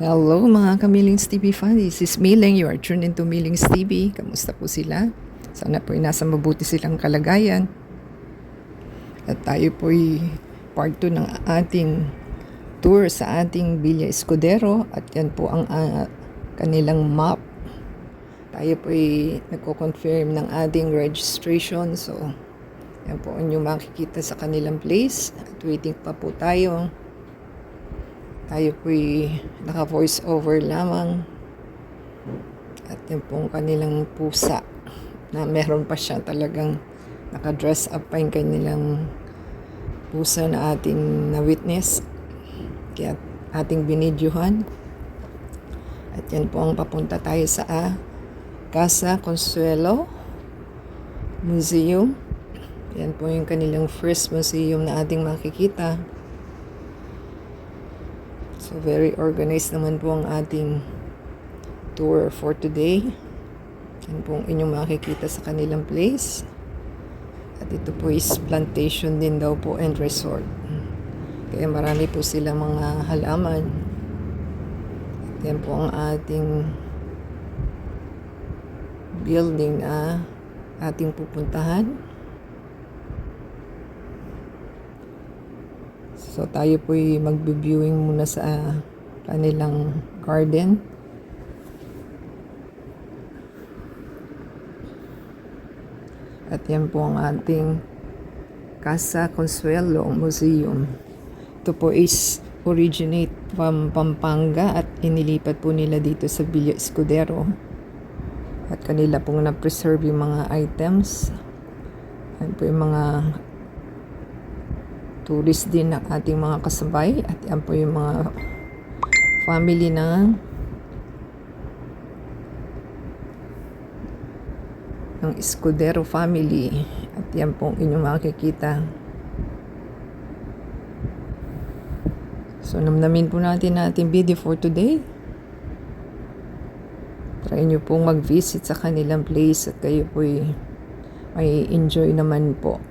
Hello mga Kamilings TV fan, this is Miling. You are tuned into Milings TV. Kamusta po sila? Sana po ay nasa mabuti silang kalagayan. At tayo po ay part 2 ng ating tour sa ating Villa Escudero. At yan po ang kanilang map. Tayo po ay nagko-confirm ng ating registration. So, yan po ang inyong makikita sa kanilang place. At waiting pa po tayo. Tayo po'y naka-voice over lamang. At yan pong kanilang pusa na meron pa siya talagang naka-dress up pa yung kanilang pusa na ating na-witness. Kaya ating binidyohan. At yan po ang papunta tayo sa Casa Consuelo Museum. Yan po yung kanilang first museum na ating makikita. So, very organized naman po ang ating tour for today. Yan po ang inyong makikita sa kanilang place. At ito po is plantation din daw po and resort. Kaya marami po sila mga halaman. At yan po ang ating building na ating pupuntahan. So tayo po'y magbe-viewing muna sa kanilang garden. At yan po ang ating Casa Consuelo Museum. Ito po is originate from Pampanga at inilipat po nila dito sa Villa Escudero. At kanila pong na-preserve yung mga items. Yan po yung mga tourist din ng ating mga kasabay. At yan po yung mga family ng Escudero family. At yan po inyong makikita. So namnamin po natin ating video for today. Try nyo pong mag-visit sa kanilang place at kayo po'y may enjoy naman po.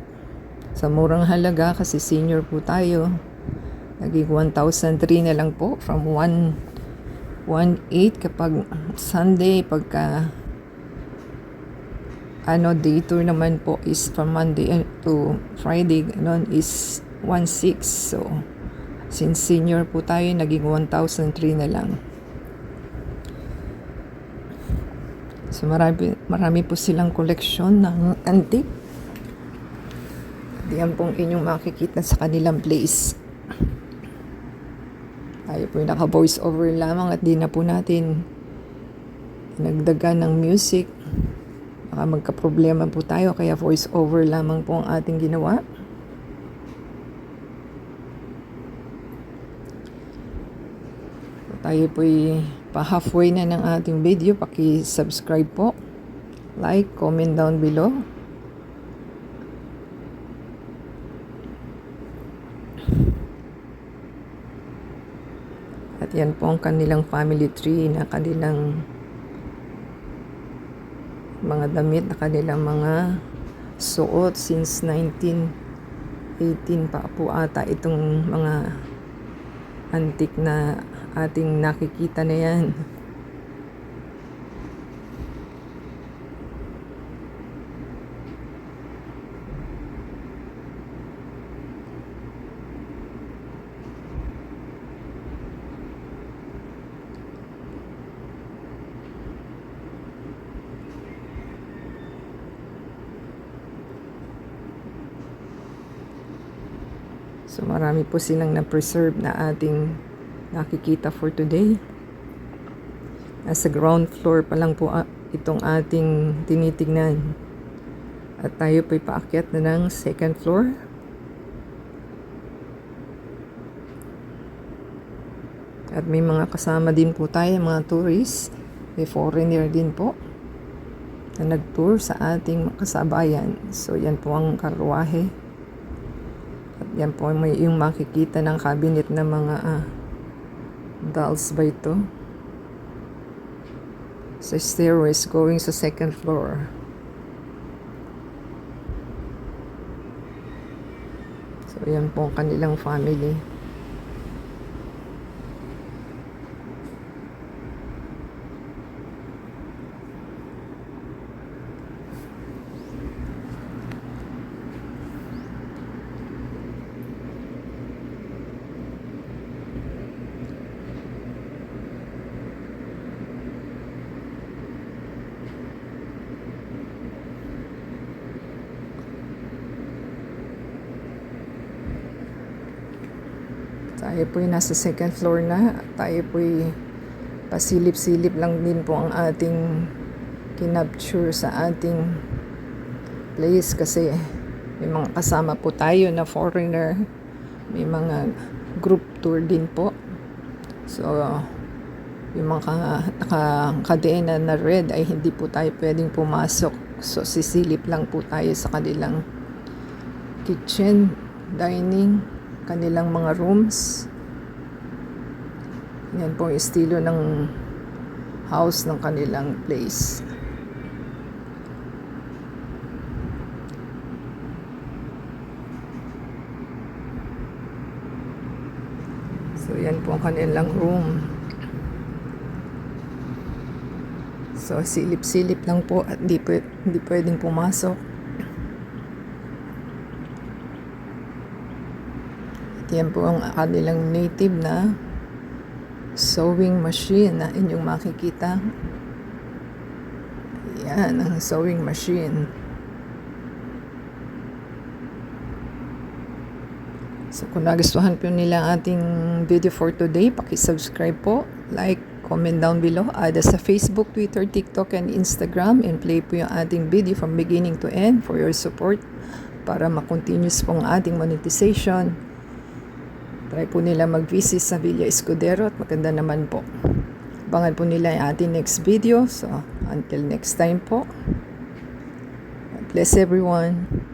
Sa murang halaga kasi senior po tayo. Naging 1,003 na lang po from 1,800 kapag Sunday. Pagka day tour naman po is from Monday to Friday. Ganon is 1,600. So, since senior po tayo, naging 1,003 na lang. So, marami po silang koleksyon ng antique. Yan pong inyong makikita sa kanilang place. Tayo po yung naka-voice over lamang at di na po natin nagdagan ng music. Baka magka-problema po tayo kaya voice over lamang po ang ating ginawa. So, tayo po pa-halfway na ng ating video. Paki-subscribe po. Like, comment down below. At yan po ang kanilang family tree na kanilang mga damit na kanilang mga suot since 1918 pa po ata itong mga antique na ating nakikita na yan. So marami po silang na-preserve na ating nakikita for today. Nasa ground floor pa lang po itong ating tinitignan. At tayo po'y paakyat na ng second floor. At may mga kasama din po tayo, mga tourists. May foreigner din po na nag-tour sa ating kasabayan. So yan po ang karwahe. At yan po yung makikita ng cabinet na mga dolls ba ito. Sa stairways going sa second floor. So yan po ang kanilang family. Tayo po'y nasa second floor na. Tayo po'y pasilip-silip lang din po ang ating kinapture sa ating place kasi may mga kasama po tayo na foreigner. May mga group tour din po. So, yung mga nakakadena na red ay hindi po tayo pwedeng pumasok. So, sisilip lang po tayo sa kanilang kitchen, dining, kanilang mga rooms. Yan po yung estilo ng house ng kanilang place. So, yan po ang kanilang room. So, silip-silip lang po at hindi pwedeng pumasok. At yan po ang kanilang native na sewing machine na inyong makikita. Yan ang sewing machine. So kung nagustuhan po nila ating video for today, paki-subscribe po, like, comment down below, add us sa Facebook, Twitter, TikTok, and Instagram, and play po yung ating video from beginning to end for your support para ma-continuous pong ating monetization. Try po nila mag-visit sa Villa Escudero at maganda naman po. Abangan po nila yung ating next video. So, until next time po. God bless everyone.